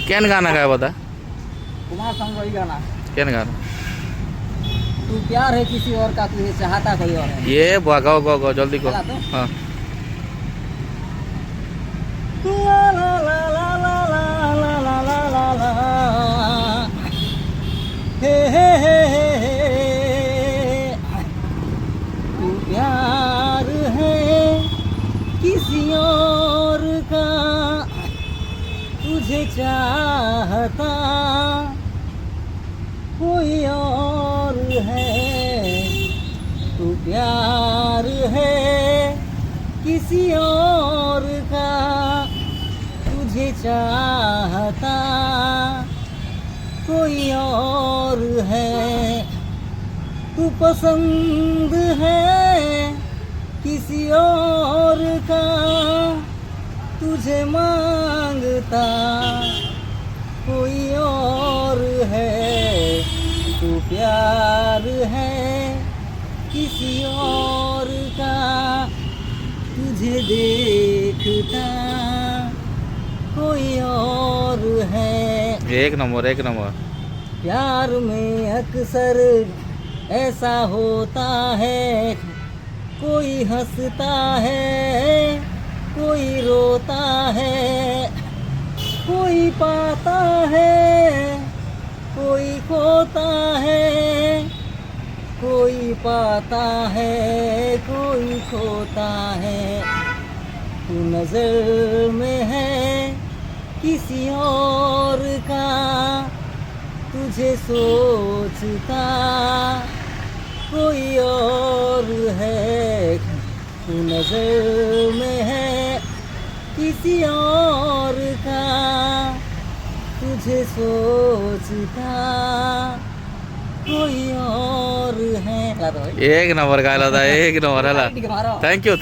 केन गाना काय बता कुमार संग वही गाना। केन गाना तू प्यार है किसी और का, तुझे चाहता कोई और है। ये बुआ गाओ गाओ गाओ जल्दी को चला तो। हाँ ला ला ला ला ला ला ला ला ला ला ला। हे हे हे हे हे। तू प्यार है किसी और का, तुझे चाहता कोई और है। तू प्यार है किसी और का, तुझे चाहता कोई और है। तू पसंद है किसी और का, तुझे मांगता कोई और है। तू प्यार है किसी और का, तुझे देखता कोई और है। एक नंबर प्यार में अक्सर ऐसा होता है, कोई हंसता है कोई रोता है, कोई पाता है कोई खोता है, कोई पाता है कोई खोता है। तू नजर में है किसी और का, तुझे सोचता कोई और है। तू नजर में है किसी और का, तुझे सोचता कोई और है। एक नंबर गायला होता एक नंबर ह्याला थँक्यू